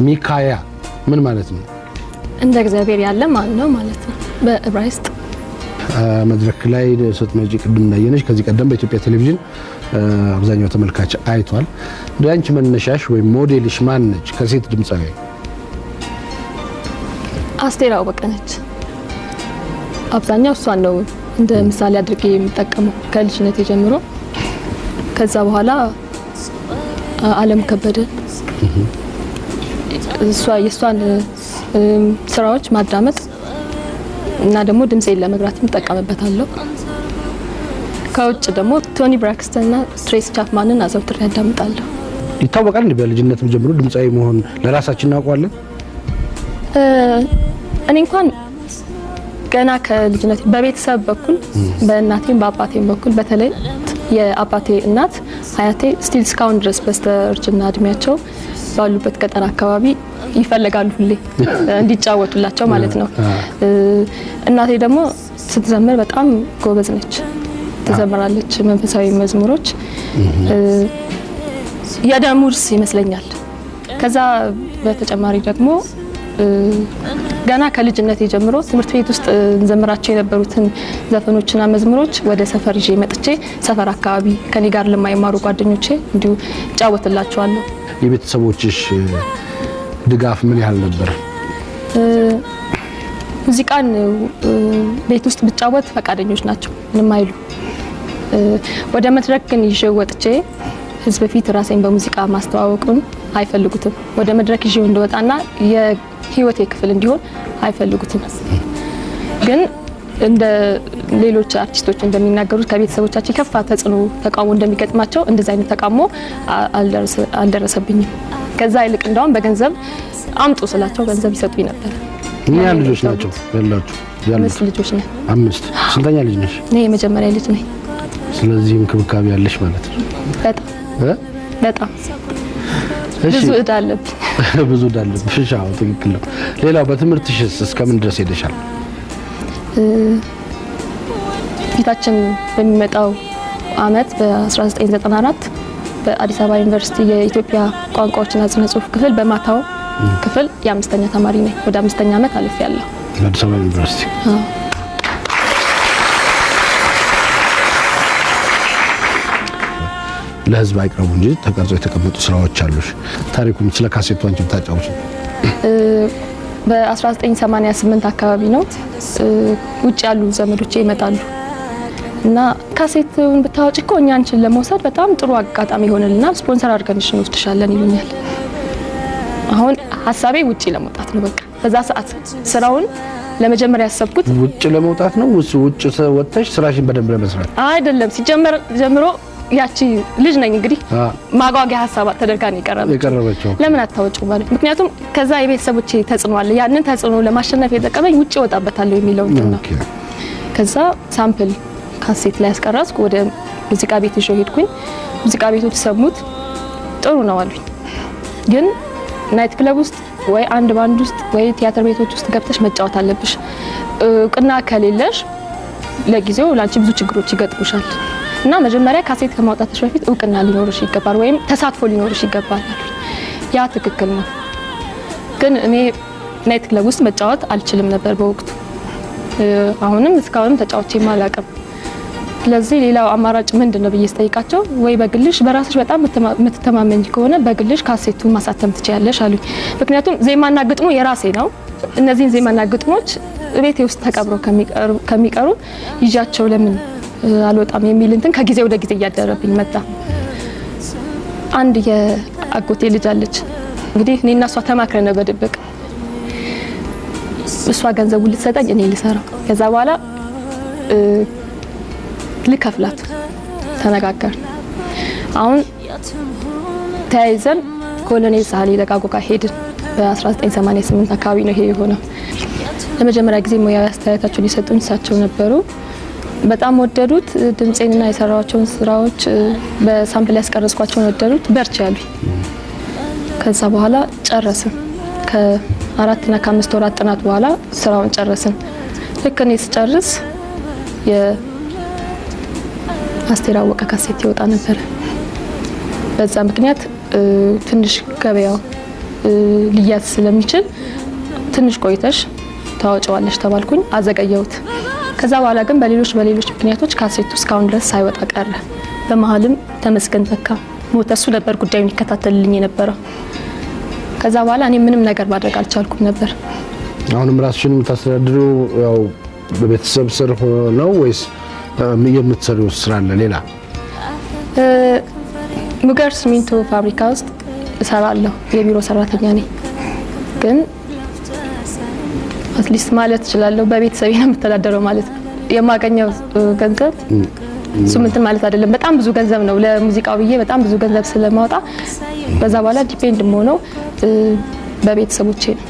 ሚካያ ምን ማለት ነው? እንደ እግዚአብሔር ያለ ማን ነው ማለት ነው በዕብራይስጥ። መድረክ ላይ ስትመጪ ቅድም እንዳየነሽ ከዚህ ቀደም በኢትዮጵያ ቴሌቪዥን አብዛኛው ተመልካች አይቷል። ዳንቺ መነሻሽ ወይ ሞዴልሽ ማን ነች? ከሴት ድምጻዊ አስቴር አወቀ ነች። አብዛኛው እሷን ነው እንደ ምሳሌ አድርጌ የምጠቀመው ከልጅነት ጀምሮ። ከዛ በኋላ ዓለም ከበደ የሷን ስራዎች ማዳመጥ እና ደግሞ ድምጼን ለመግራት እንጠቀምበታለሁ። ከውጭ ደግሞ ቶኒ ብራክስተን እና ትሬሲ ቻፕማንን አዘውትሬ ያዳምጣለሁ። ይታወቃል እንዴ በልጅነትም ጀምሮ ድምጻዊ መሆን ለራሳችን እናውቀዋለን? እኔ እንኳን ገና ከልጅነት በቤተሰብ በኩል በእናቴም በአባቴም በኩል በተለይ የአባቴ እናት አያቴ ስቲል እስካሁን ድረስ በስተርጅና እድሜያቸው ባሉበት ገጠር አካባቢ ይፈልጋሉ ሁሌ እንዲጫወቱላቸው ማለት ነው። እናቴ ደግሞ ስትዘምር በጣም ጎበዝ ነች፣ ትዘምራለች መንፈሳዊ መዝሙሮች። የደም ውርስ ይመስለኛል። ከዛ በተጨማሪ ደግሞ ገና ከልጅነት ጀምሮ ትምህርት ቤት ውስጥ እንዘምራቸው የነበሩትን ዘፈኖችና መዝሙሮች ወደ ሰፈር ይዤ መጥቼ ሰፈር አካባቢ ከኔ ጋር ለማይማሩ ጓደኞቼ እንዲሁ ጫወትላቸዋለሁ። የቤተሰቦችሽ ድጋፍ ምን ያህል ነበር? ሙዚቃን ቤት ውስጥ ብጫወት ፈቃደኞች ናቸው፣ ምንም አይሉ። ወደ መድረክ ግን ይዤ ወጥቼ ህዝብ ፊት ራሴን በሙዚቃ ማስተዋወቁን አይፈልጉትም። ወደ መድረክ ይዤው እንደወጣና የህይወቴ ክፍል እንዲሆን አይፈልጉትም። ግን እንደ ሌሎች አርቲስቶች እንደሚናገሩት ከቤተሰቦቻቸው ከፋ ተጽዕኖ ተቃውሞ እንደሚገጥማቸው እንደዛ አይነት ተቃውሞ አልደረሰብኝም። ከዛ ይልቅ እንደውም በገንዘብ አምጡ ስላቸው ገንዘብ ይሰጡኝ ነበር። ምን ያህል ልጆች ናቸው ያላችሁ? 5 ልጆች ነን። 5? ስንተኛ ልጅ ነሽ? እኔ የመጀመሪያ ልጅ ነኝ። ስለዚህ እንክብካቤ ያለሽ ማለት ነው። በጣም ብዙ እዳ አለብኝ። ብዙ እዳ አለብሽ። አዎ ትክክል ነው። ሌላው በትምህርትሽስ እስከምን ድረስ ሄደሻል? ፊታችን በሚመጣው አመት በ1994 በአዲስ አበባ ዩኒቨርሲቲ የኢትዮጵያ ቋንቋዎችና ስነ ጽሁፍ ክፍል በማታው ክፍል የ5ኛ ተማሪ ነኝ። ወደ 5ኛ አመት አልፌያለሁ በአዲስ አበባ ዩኒቨርሲቲ። ለህዝብ አይቀርቡ እንጂ ተቀርጸው የተቀመጡ ስራዎች አሉሽ። ታሪኩን ስለ ካሴቱ አንቺ ታጫውሽ። በ1988 አካባቢ ነው ውጭ ያሉ ዘመዶቼ ይመጣሉ እና ካሴቱን ብታወጪ እኮ እኛ አንቺን ለመውሰድ በጣም ጥሩ አጋጣሚ ይሆንልና ስፖንሰር አድርገንሽ እንወስድሻለን ይሉኛል። አሁን ሀሳቤ ውጪ ለመውጣት ነው። በቃ በዛ ሰዓት ስራውን ለመጀመሪያ ያሰብኩት ውጪ ለመውጣት ነው። ውጪ ወጥተሽ ስራሽን በደንብ ለመስራት አይደለም። ሲጀመር ጀምሮ ያቺ ልጅ ነኝ እንግዲህ ማጓጓያ ሀሳብ ተደርጋ ነው የቀረበችው። ለምን አታወጪው ማለት ምክንያቱም ከዛ የቤተሰቦቼ ተጽዕኖ አለ። ያንን ተጽዕኖ ለማሸነፍ የጠቀመኝ ውጪ ወጣበታለሁ የሚለው ነው። ከዛ ሳምፕል ካሴት ላይ ያስቀረጽኩ ወደ ሙዚቃ ቤት ይዤ ሄድኩኝ። ሙዚቃ ቤቶች ሰሙት፣ ጥሩ ነው አሉኝ። ግን ናይት ክለብ ውስጥ ወይ አንድ ባንድ ውስጥ ወይ ቲያትር ቤቶች ውስጥ ገብተሽ መጫወት አለብሽ። እውቅና ከሌለሽ ለጊዜው ላንቺ ብዙ ችግሮች ይገጥሙሻል እና መጀመሪያ ካሴት ከማውጣትሽ በፊት እውቅና ሊኖርሽ ይገባል ወይም ተሳትፎ ሊኖርሽ ይገባል አሉኝ። ያ ትክክል ነው። ግን እኔ ናይት ክለብ ውስጥ መጫወት አልችልም ነበር በወቅቱ። አሁንም እስካሁንም ተጫውቼም አላውቅም። ስለዚህ ሌላው አማራጭ ምንድነው ብዬ ስጠይቃቸው ወይ በግልሽ በራስሽ በጣም የምትተማመኝ ከሆነ በግልሽ ካሴቱን ማሳተም ትችያለሽ አሉኝ። ምክንያቱም ዜማና ግጥሙ የራሴ ነው። እነዚህን ዜማና ግጥሞች ቤቴ ውስጥ ተቀብረው ከሚቀሩ ይዣቸው ለምን አልወጣም የሚል እንትን ከጊዜ ወደ ጊዜ እያደረብኝ መጣ። አንድ የአጎቴ ልጅ አለች እንግዲህ እኔና እሷ ተማክረን ነው በድብቅ እሷ ገንዘቡን ልትሰጠኝ እኔ ልሰራው። ከዛ በኋላ ልከፍላት ተነጋገር። አሁን ተያይዘን ኮሎኔል ሳህሌ ለጋጎ ጋር ሄድን። በ1988 አካባቢ ነው ይሄ የሆነው። ለመጀመሪያ ጊዜ ሙያዊ አስተያየታቸውን የሰጡኝ እሳቸው ነበሩ። በጣም ወደዱት። ድምጼንና የሰራቸውን ስራዎች በሳምፕል ያስቀረጽኳቸውን ወደዱት። በርቺ ያሉኝ። ከዛ በኋላ ጨረስን። ከ4 እና ከ5 ወራት ጥናት በኋላ ስራውን ጨረስን። ልክ እኔ ስጨርስ የአስቴር አወቀ ካሴት ይወጣ ነበር። በዛ ምክንያት ትንሽ ገበያው ሊያዝ ስለሚችል ትንሽ ቆይተሽ ታወጪዋለሽ ተባልኩኝ። አዘገየሁት። ከዛ በኋላ ግን በሌሎች ምክንያቶች ካሴቱ እስካሁን ድረስ ሳይወጣ ቀረ። በመሀልም ተመስገን ተካ ሞተ። እሱ ነበር ጉዳዩን ይከታተልልኝ የነበረው። ከዛ በኋላ እኔ ምንም ነገር ማድረግ አልቻልኩም ነበር። አሁንም ራስሽን የምታስተዳድሪው ያው በቤተሰብ ስር ነው ወይስ የምትሰሪው ስራ አለ ሌላ? ሙገር ሲሚንቶ ፋብሪካ ውስጥ እሰራለሁ። የቢሮ ሰራተኛ ነኝ። ግን አትሊስት ማለት እችላለሁ በቤተሰቤ ነው የምተዳደረው ማለት ነው። የማገኘው ገንዘብ ሱምንት ማለት አይደለም። በጣም ብዙ ገንዘብ ነው ለሙዚቃው ብዬ በጣም ብዙ ገንዘብ ስለማውጣ በዛ በኋላ ዲፔንድ ሆነው በቤተሰቦቼ ነው።